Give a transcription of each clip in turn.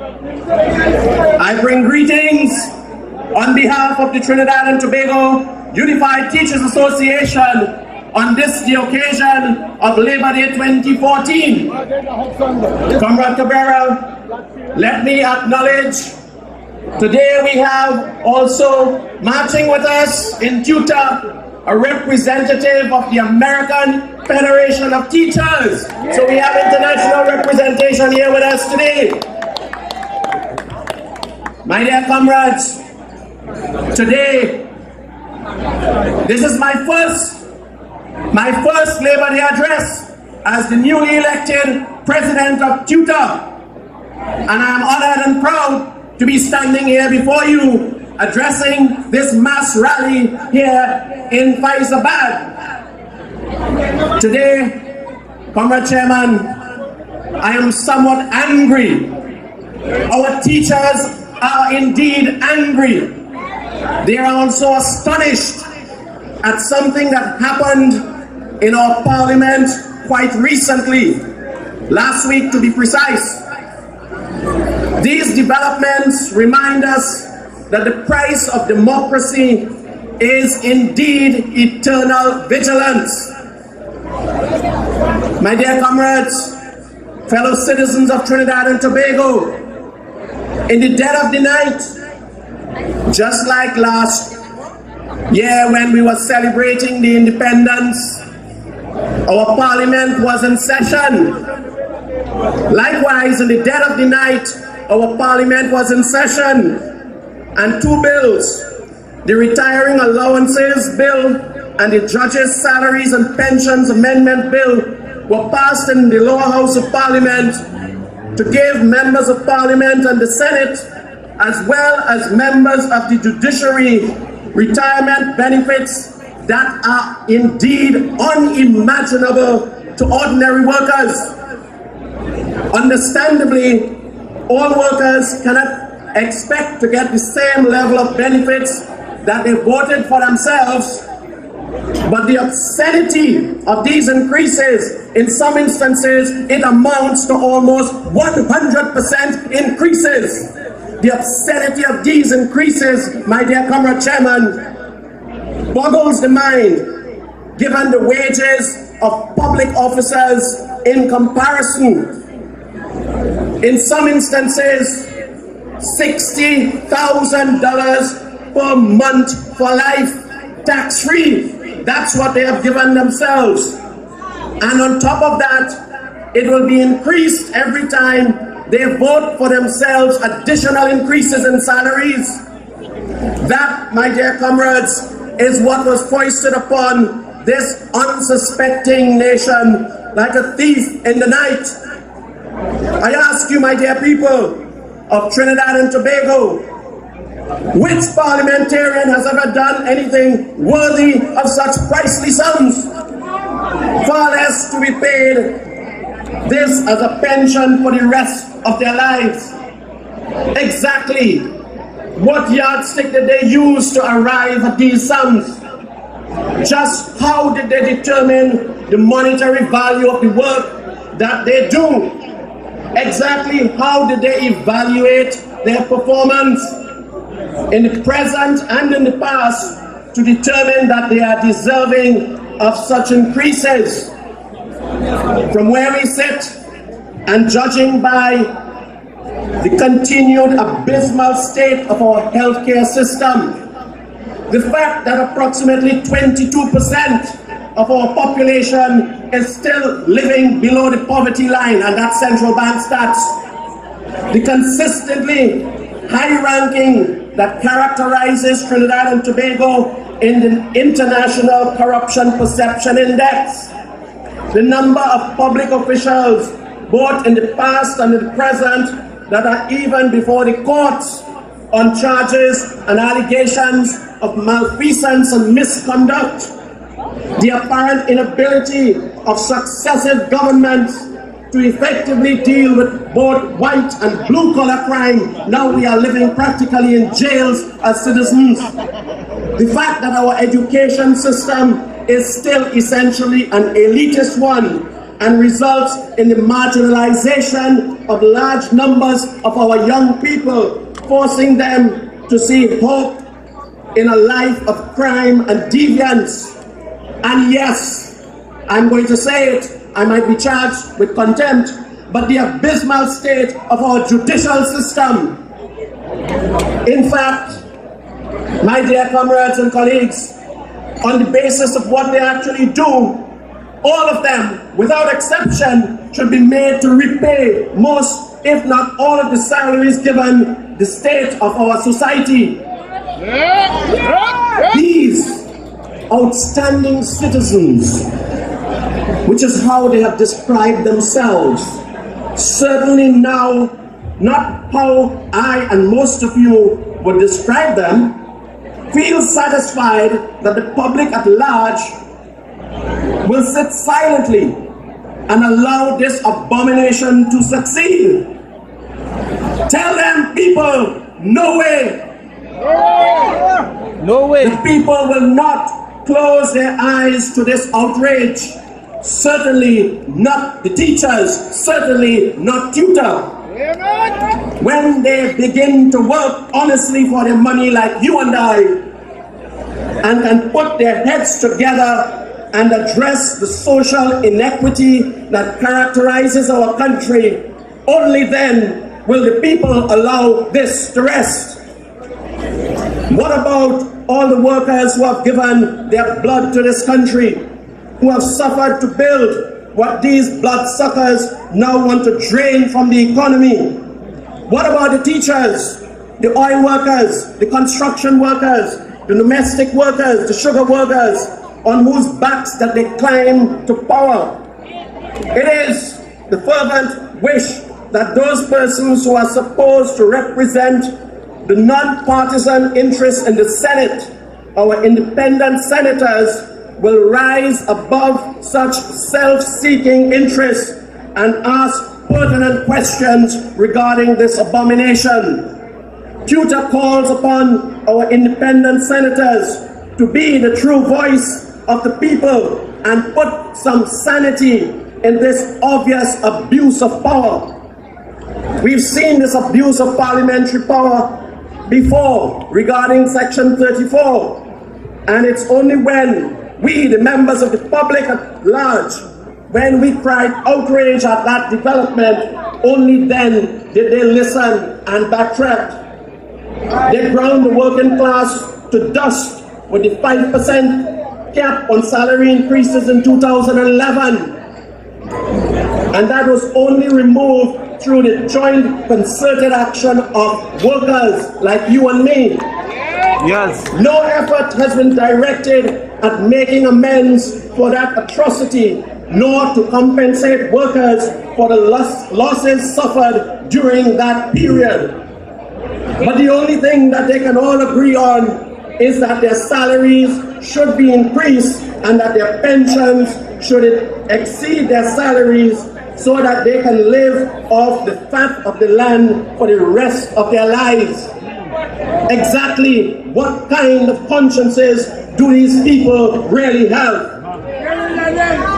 I bring greetings on behalf of the Trinidad and Tobago Unified Teachers Association on this, the occasion of Labor Day 2014. Comrade Cabrera, let me acknowledge today we have also marching with us in TTUTA a representative of the American Federation of Teachers. So we have international representation here with us today. My dear comrades, today, this is my first Labor Day address as the newly elected president of TTUTA. And I am honored and proud to be standing here before you addressing this mass rally here in Fyzabad. Today, Comrade Chairman, I am somewhat angry. Our teachers are indeed angry. They are also astonished at something that happened in our parliament quite recently, last week to be precise. These developments remind us that the price of democracy is indeed eternal vigilance. My dear comrades, fellow citizens of Trinidad and Tobago, in the dead of the night, just like last year when we were celebrating the independence, our parliament was in session. Likewise, in the dead of the night, our parliament was in session, and two bills, the Retiring Allowances Bill and the Judges' Salaries and Pensions Amendment Bill, were passed in the lower house of parliament to give members of parliament and the Senate, as well as members of the judiciary, retirement benefits that are indeed unimaginable to ordinary workers. Understandably, all workers cannot expect to get the same level of benefits that they voted for themselves, but the obscenity of these increases, in some instances, it amounts to almost 100% increases. The obscenity of these increases, my dear Comrade Chairman, boggles the mind, given the wages of public officers in comparison. In some instances, $60,000 per month for life, tax-free. That's what they have given themselves. And on top of that, it will be increased every time they vote for themselves additional increases in salaries. That, my dear comrades, is what was foisted upon this unsuspecting nation like a thief in the night. I ask you, my dear people of Trinidad and Tobago, which parliamentarian has ever done anything worthy of such pricely sums? Far less to be paid this as a pension for the rest of their lives. Exactly what yardstick did they use to arrive at these sums? Just how did they determine the monetary value of the work that they do? Exactly how did they evaluate their performance in the present and in the past to determine that they are deserving of such increases? From where we sit, and judging by the continued abysmal state of our healthcare system, the fact that approximately 22% of our population is still living below the poverty line, and that's central bank stats, the consistently high ranking that characterizes Trinidad and Tobago in the International Corruption Perception Index, the number of public officials, both in the past and in the present, that are even before the courts on charges and allegations of malfeasance and misconduct, the apparent inability of successive governments to effectively deal with both white and blue-collar crime. Now we are living practically in jails as citizens. The fact that our education system is still essentially an elitist one and results in the marginalization of large numbers of our young people, forcing them to see hope in a life of crime and deviance. And yes, I'm going to say it, I might be charged with contempt, but the abysmal state of our judicial system. In fact, my dear comrades and colleagues, on the basis of what they actually do, all of them, without exception, should be made to repay most, if not all, of the salaries given the state of our society. These outstanding citizens, which is how they have described themselves, certainly now not how I and most of you would describe them, feel satisfied that the public at large will sit silently and allow this abomination to succeed. Tell them, people, no way. No way. The people will not close their eyes to this outrage. Certainly not the teachers, certainly not TTUTA. When they begin to work honestly for their money like you and I, and can put their heads together and address the social inequity that characterizes our country, only then will the people allow this to rest. What about all the workers who have given their blood to this country, who have suffered to build what these bloodsuckers now want to drain from the economy? What about the teachers, the oil workers, the construction workers, the domestic workers, the sugar workers, on whose backs that they climb to power? It is the fervent wish that those persons who are supposed to represent the non-partisan interests in the Senate, our independent senators, will rise above such self-seeking interests and ask pertinent questions regarding this abomination. TTUTA calls upon our independent senators to be the true voice of the people and put some sanity in this obvious abuse of power. We've seen this abuse of parliamentary power before regarding Section 34, and it's only when we, the members of the public at large, when we cried outrage at that development, only then did they listen and backtrack. They ground the working class to dust with the 5% cap on salary increases in 2011. And that was only removed through the joint concerted action of workers like you and me. Yes. No effort has been directed at making amends for that atrocity, nor to compensate workers for the losses suffered during that period. But the only thing that they can all agree on is that their salaries should be increased and that their pensions should exceed their salaries so that they can live off the fat of the land for the rest of their lives. Exactly what kind of consciences do these people really have?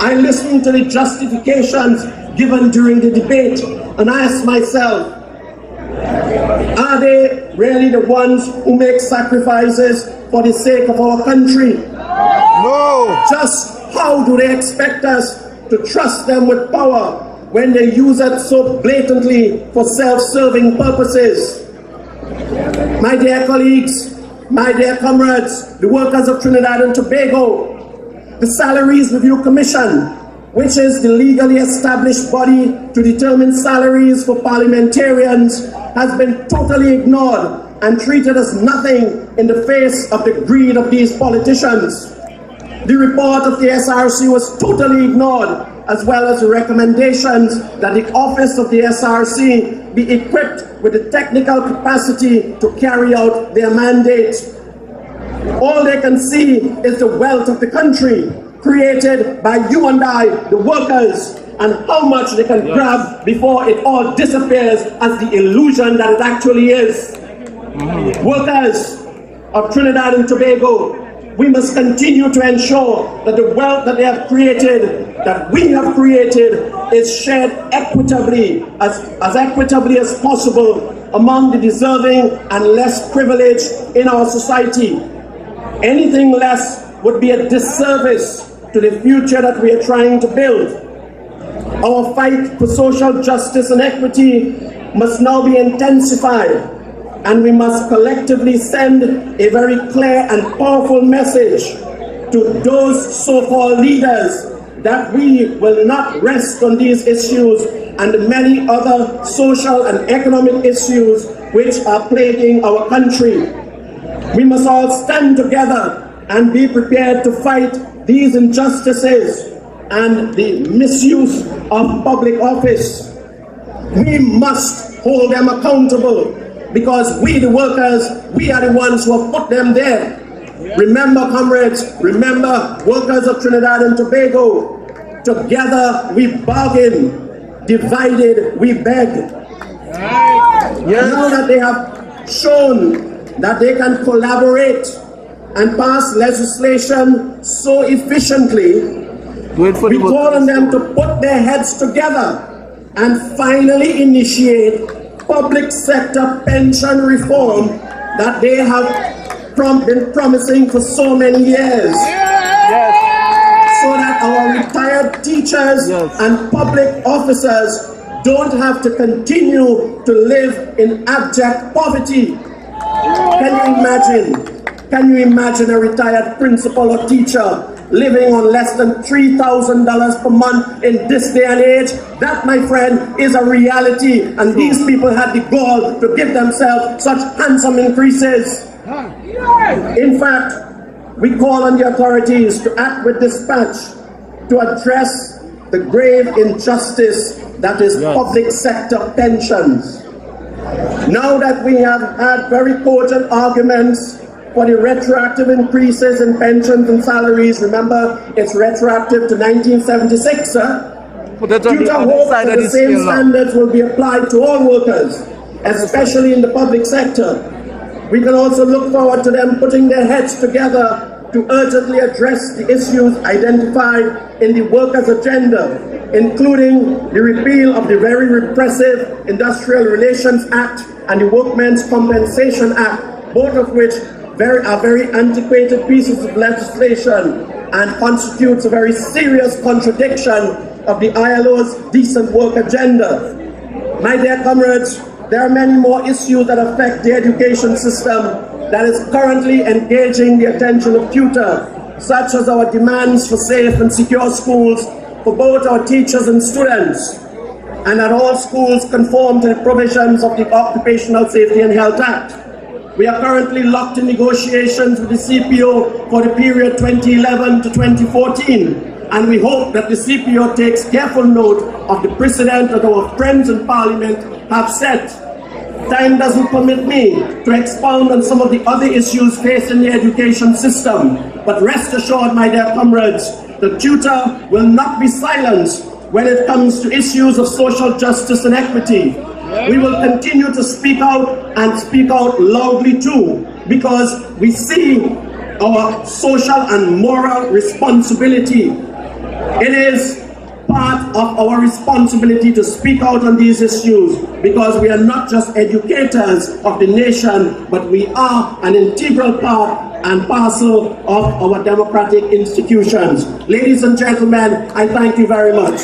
I listened to the justifications given during the debate and I asked myself, are they really the ones who make sacrifices for the sake of our country? No. Just how do they expect us to trust them with power when they use it so blatantly for self-serving purposes? My dear colleagues, my dear comrades, the workers of Trinidad and Tobago, the Salaries Review Commission, which is the legally established body to determine salaries for parliamentarians, has been totally ignored and treated as nothing in the face of the greed of these politicians. The report of the SRC was totally ignored, as well as the recommendations that the office of the SRC be equipped with the technical capacity to carry out their mandate. All they can see is the wealth of the country created by you and I, the workers, and how much they can grab before it all disappears as the illusion that it actually is. Workers of Trinidad and Tobago, we must continue to ensure that the wealth that they have created, that we have created, is shared equitably, as equitably as possible among the deserving and less privileged in our society. Anything less would be a disservice to the future that we are trying to build. Our fight for social justice and equity must now be intensified, and we must collectively send a very clear and powerful message to those so-called leaders that we will not rest on these issues and the many other social and economic issues which are plaguing our country. We must all stand together and be prepared to fight these injustices and the misuse of public office. We must hold them accountable, because we, the workers, we are the ones who have put them there. Remember, comrades, remember, workers of Trinidad and Tobago, together we bargain, divided we beg. Now that they have shown that they can collaborate and pass legislation so efficiently, we call on them to put their heads together and finally initiate public sector pension reform that they have been promising for so many years. So that our retired teachers and public officers don't have to continue to live in abject poverty. Can you imagine a retired principal or teacher living on less than $3,000 per month in this day and age? That, my friend, is a reality, and these people had the gall to give themselves such handsome increases. In fact, we call on the authorities to act with dispatch to address the grave injustice that is public sector pensions. Now that we have had very potent arguments for the retroactive increases in pensions and salaries, remember, it's retroactive to 1976, TTUTA hopes that the same standards will be applied to all workers, especially in the public sector. We can also look forward to them putting their heads together to urgently address the issues identified in the workers' agenda, including the repeal of the very repressive Industrial Relations Act and the Workmen's Compensation Act, both of which are very antiquated pieces of legislation and constitutes a very serious contradiction of the ILO's decent work agenda. My dear comrades, there are many more issues that affect the education system that is currently engaging the attention of TTUTA, such as our demands for safe and secure schools for both our teachers and students, and that all schools conform to the provisions of the Occupational Safety and Health Act. We are currently locked in negotiations with the CPO for the period 2011 to 2014, and we hope that the CPO takes careful note of the precedent that our friends in Parliament have set. Time doesn't permit me to expound on some of the other issues facing the education system, but rest assured, my dear comrades, the TTUTA will not be silenced when it comes to issues of social justice and equity. We will continue to speak out, and speak out loudly too, because we see our social and moral responsibility. It is part of our responsibility to speak out on these issues, because we are not just educators of the nation, but we are an integral part and parcel of our democratic institutions. Ladies and gentlemen, I thank you very much.